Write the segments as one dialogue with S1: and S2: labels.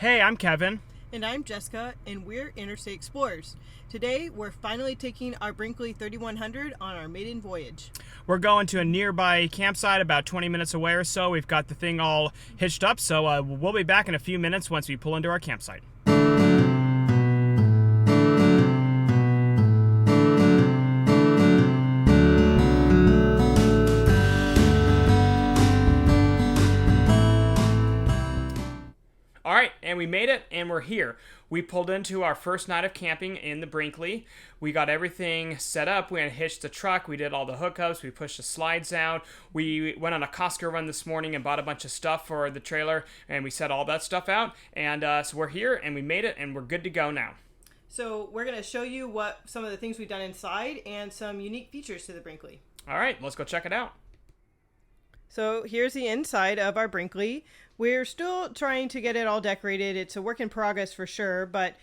S1: Hey, I'm Kevin.
S2: And I'm Jessica, and we're Interstate Explorers. Today, we're finally taking our Brinkley 3100 on our maiden voyage.
S1: We're going to a nearby campsite about 20 minutes away or so. We've got the thing all hitched up, so we'll be back in a few minutes once we pull into our campsite. All right, and we made it, and we're here. We pulled into our first night of camping in the Brinkley. We got everything set up. We hitched the truck. We did all the hookups. We pushed the slides out. We went on a Costco run this morning and bought a bunch of stuff for the trailer, and we set all that stuff out. And so we're here, and we made it, and we're good to go now.
S2: So we're going to show you what some of the things we've done inside and some unique features to the Brinkley.
S1: All right, let's go check it out.
S2: So here's the inside of our Brinkley. We're still trying to get it all decorated. It's a work in progress for sure, but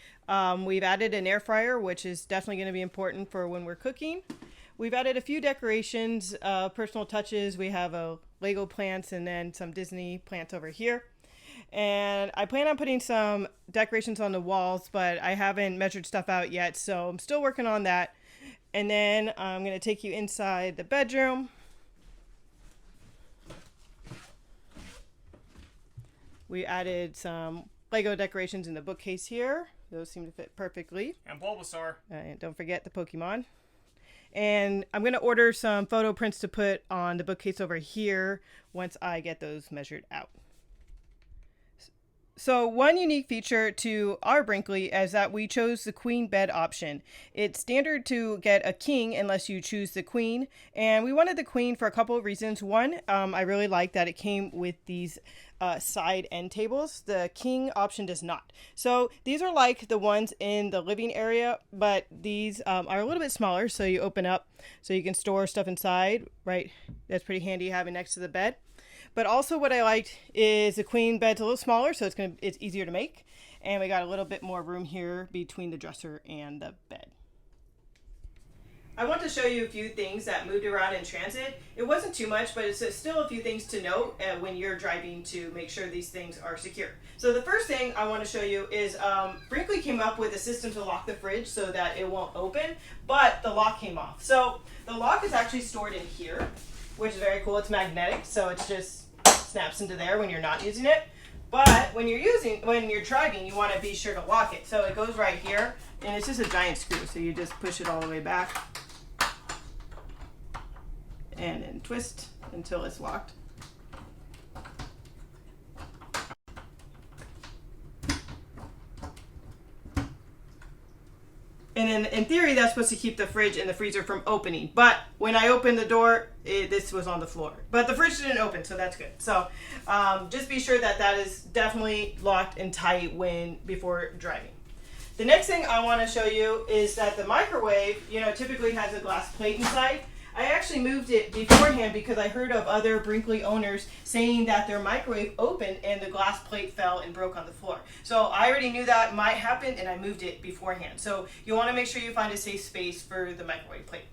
S2: we've added an air fryer, which is definitely going to be important for when we're cooking. We've added a few decorations, personal touches. We have a Lego plants and then some Disney plants over here. And I plan on putting some decorations on the walls, but I haven't measured stuff out yet, so I'm still working on that. And then I'm going to take you inside the bedroom. We added some Lego decorations in the bookcase here. Those seem to fit perfectly.
S1: And Bulbasaur.
S2: And don't forget the Pokemon. And I'm going to order some photo prints to put on the bookcase over here once I get those measured out. So one unique feature to our Brinkley is that we chose the queen bed option. It's standard to get a king unless you choose the queen. And we wanted the queen for a couple of reasons. One, I really like that it came with these side end tables. The king option does not. So these are like the ones in the living area, but these are a little bit smaller. So you open up so you can store stuff inside, right? That's pretty handy having next to the bed. But also what I liked is the queen bed's a little smaller, so it's easier to make. And we got a little bit more room here between the dresser and the bed. I want to show you a few things that moved around in transit. It wasn't too much, but it's still a few things to note when you're driving to make sure these things are secure. So the first thing I want to show you is Brinkley came up with a system to lock the fridge so that it won't open, but the lock came off. So the lock is actually stored in here, which is very cool. It's magnetic, so it just snaps into there when you're not using it. But when you're driving, you want to be sure to lock it. So it goes right here, and it's just a giant screw. So you just push it all the way back and then twist until it's locked. And then in theory, that's supposed to keep the fridge and the freezer from opening. But when I opened the door, this was on the floor. But the fridge didn't open, so that's good. So just be sure that that is definitely locked and tight before driving. The next thing I want to show you is that the microwave, typically has a glass plate inside. I actually moved it beforehand because I heard of other Brinkley owners saying that their microwave opened and the glass plate fell and broke on the floor. So I already knew that might happen and I moved it beforehand. So you want to make sure you find a safe space for the microwave plate.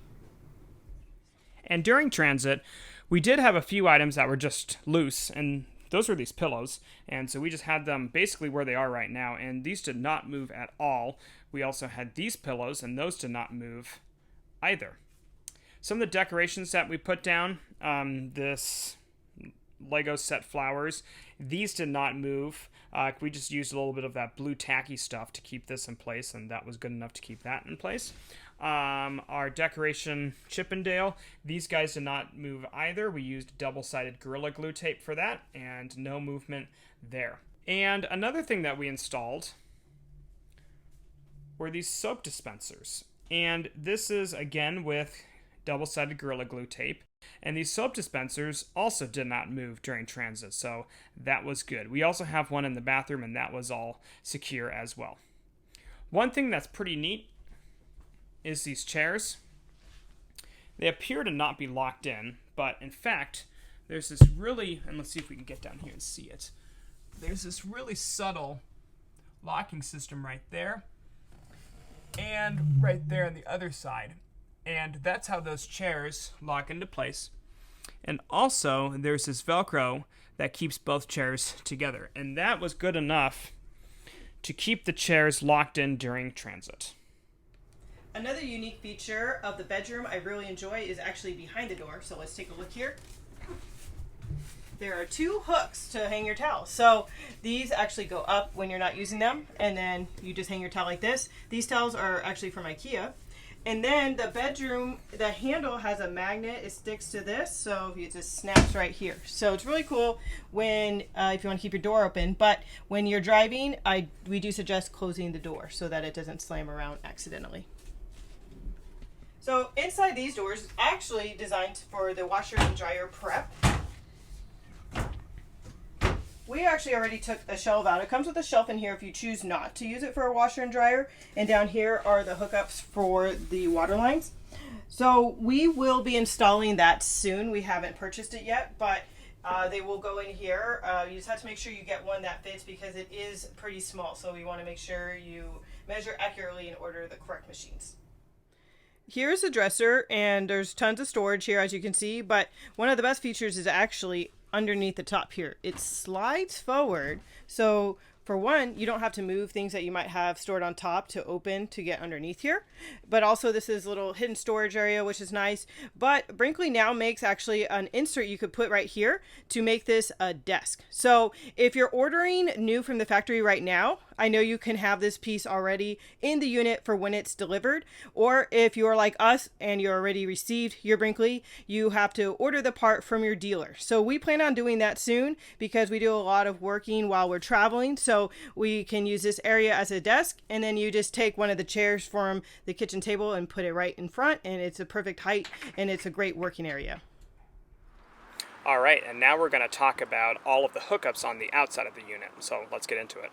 S1: And during transit, we did have a few items that were just loose, and those were these pillows. And so we just had them basically where they are right now, and these did not move at all. We also had these pillows, and those did not move either. Some of the decorations that we put down, this Lego set flowers, these did not move. We just used a little bit of that blue tacky stuff to keep this in place, and that was good enough to keep that in place. Our decoration Chippendale, these guys did not move either. We used double-sided Gorilla Glue tape for that, and no movement there. And another thing that we installed were these soap dispensers. And this is, again, with double-sided Gorilla Glue tape. And these soap dispensers also did not move during transit, so that was good. We also have one in the bathroom, and that was all secure as well. One thing that's pretty neat is these chairs. They appear to not be locked in, but in fact, there's this really, and let's see if we can get down here and see it. There's this really subtle locking system right there, and right there on the other side. And that's how those chairs lock into place. And also, there's this Velcro that keeps both chairs together. And that was good enough to keep the chairs locked in during transit.
S2: Another unique feature of the bedroom I really enjoy is actually behind the door. So let's take a look here. There are 2 hooks to hang your towels. So these actually go up when you're not using them, and then you just hang your towel like this. These towels are actually from IKEA. And then the bedroom, the handle has a magnet. It sticks to this, so it just snaps right here. So it's really cool when if you want to keep your door open. But when you're driving, we do suggest closing the door so that it doesn't slam around accidentally. So inside these doors, actually designed for the washer and dryer prep. We actually already took the shelf out. It comes with a shelf in here if you choose not to use it for a washer and dryer. And down here are the hookups for the water lines. So we will be installing that soon. We haven't purchased it yet, but they will go in here. You just have to make sure you get one that fits because it is pretty small. So we want to make sure you measure accurately and order the correct machines. Here's the dresser, and there's tons of storage here, as you can see, but one of the best features is actually underneath the top here. It slides forward, so for one, you don't have to move things that you might have stored on top to open to get underneath here. But also this is a little hidden storage area, which is nice. But Brinkley now makes actually an insert you could put right here to make this a desk. So if you're ordering new from the factory right now, I know you can have this piece already in the unit for when it's delivered. Or if you're like us and you already received your Brinkley, you have to order the part from your dealer. So we plan on doing that soon because we do a lot of working while we're traveling. So we can use this area as a desk, and then you just take one of the chairs from the kitchen table and put it right in front, and it's a perfect height and it's a great working area.
S1: All right, and now we're going to talk about all of the hookups on the outside of the unit. So let's get into it.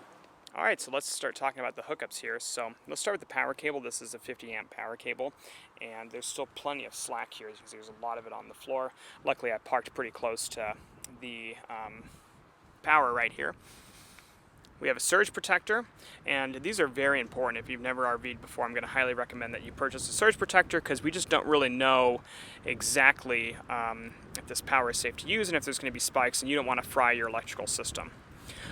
S1: All right, so let's start talking about the hookups here. So let's start with the power cable. This is a 50 amp power cable, and there's still plenty of slack here. As you can see, there's a lot of it on the floor. Luckily, I parked pretty close to the power right here. We have a surge protector, and these are very important. If you've never RV'd before, I'm going to highly recommend that you purchase a surge protector because we just don't really know exactly if this power is safe to use and if there's going to be spikes, and you don't want to fry your electrical system.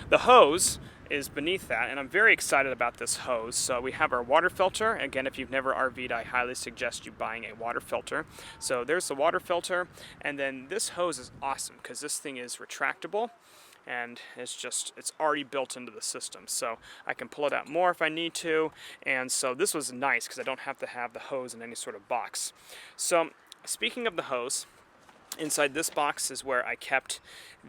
S1: The hose is beneath that, and I'm very excited about this hose. So we have our water filter. Again, if you've never RV'd, I highly suggest you buying a water filter. So there's the water filter, and then this hose is awesome because this thing is retractable. And it's already built into the system, so I can pull it out more if I need to. And so this was nice because I don't have to have the hose in any sort of box. So speaking of the hose, inside this box is where I kept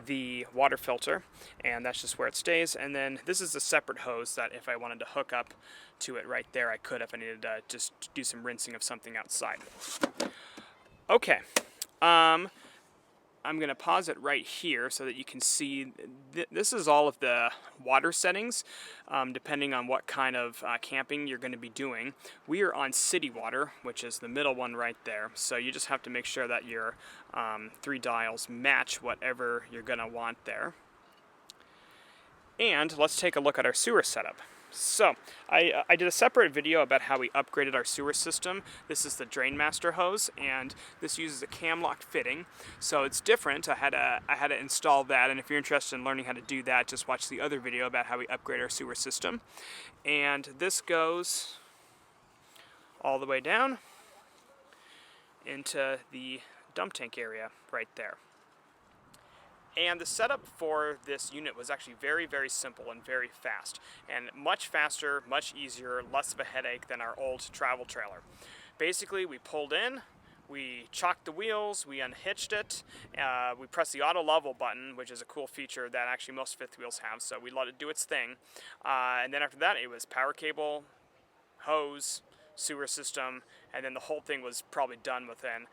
S1: the water filter, and that's just where it stays. And then this is a separate hose that if I wanted to hook up to it right there, I could if I needed to just do some rinsing of something outside. Okay. I'm going to pause it right here so that you can see this is all of the water settings depending on what kind of camping you're going to be doing. We are on city water, which is the middle one right there. So you just have to make sure that your 3 dials match whatever you're going to want there. And let's take a look at our sewer setup. So, I did a separate video about how we upgraded our sewer system. This is the Drain Master hose, and this uses a cam lock fitting. So it's different. I had to install that, and if you're interested in learning how to do that, just watch the other video about how we upgrade our sewer system. And this goes all the way down into the dump tank area right there. And the setup for this unit was actually very, very simple and very fast. And much faster, much easier, less of a headache than our old travel trailer. Basically, we pulled in, we chocked the wheels, we unhitched it, we pressed the auto level button, which is a cool feature that actually most fifth wheels have, so we let it do its thing. And then after that, it was power cable, hose, sewer system, and then the whole thing was probably done within,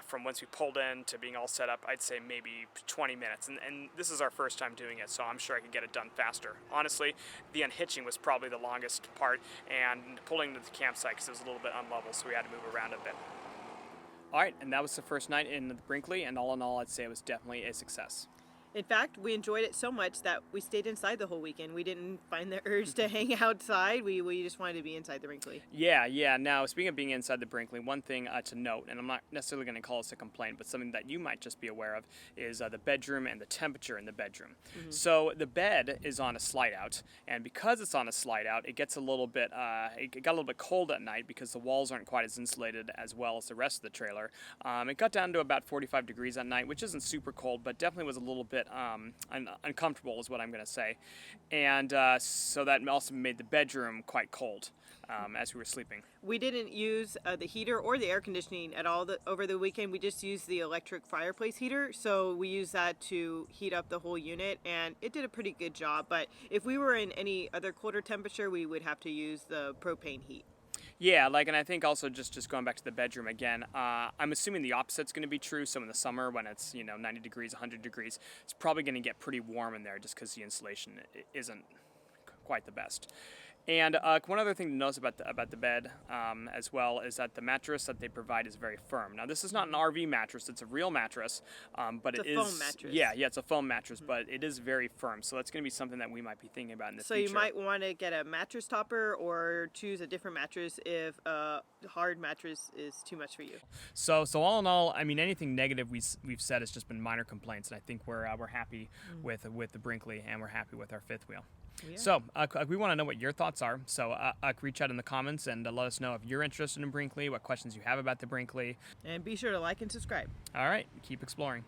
S1: from once we pulled in to being all set up, I'd say maybe 20 minutes. And this is our first time doing it, so I'm sure I could get it done faster. Honestly, the unhitching was probably the longest part, and pulling to the campsite because it was a little bit unlevel, so we had to move around a bit. All right, and that was the first night in the Brinkley, and all in all, I'd say it was definitely a success.
S2: In fact, we enjoyed it so much that we stayed inside the whole weekend. We didn't find the urge to hang outside. We just wanted to be inside the Brinkley.
S1: Yeah. Now, speaking of being inside the Brinkley, one thing to note, and I'm not necessarily going to call this a complaint, but something that you might just be aware of is the bedroom and the temperature in the bedroom. So the bed is on a slide out, and because it's on a slide out, it gets a little bit, it got a little bit cold at night because the walls aren't quite as insulated as well as the rest of the trailer. It got down to about 45 degrees at night, which isn't super cold, but definitely was a little bit uncomfortable is what I'm going to say. And so that also made the bedroom quite cold as we were sleeping.
S2: We didn't use the heater or the air conditioning at all over the weekend. We just used the electric fireplace heater. So we used that to heat up the whole unit, and it did a pretty good job. But if we were in any other colder temperature, we would have to use the propane heat.
S1: Yeah, and I think also just going back to the bedroom again, I'm assuming the opposite's going to be true. So in the summer when it's 90 degrees, 100 degrees, it's probably going to get pretty warm in there just because the insulation isn't quite the best. And one other thing to notice about the bed as well is that the mattress that they provide is very firm. Now, this is not an RV mattress; it's a real mattress, but
S2: it's
S1: it is
S2: a foam mattress.
S1: Yeah, it's a foam mattress, but it is very firm. So that's going to be something that we might be thinking about in the
S2: So
S1: future.
S2: you might want to get a mattress topper or choose a different mattress if a hard mattress is too much for you.
S1: So all in all, I mean, anything negative we've said has just been minor complaints, and I think we're happy with the Brinkley, and we're happy with our fifth wheel.
S2: Yeah.
S1: So we want to know what your thoughts are. So reach out in the comments and let us know if you're interested in Brinkley, what questions you have about the Brinkley.
S2: And be sure to like and subscribe.
S1: All right, keep exploring.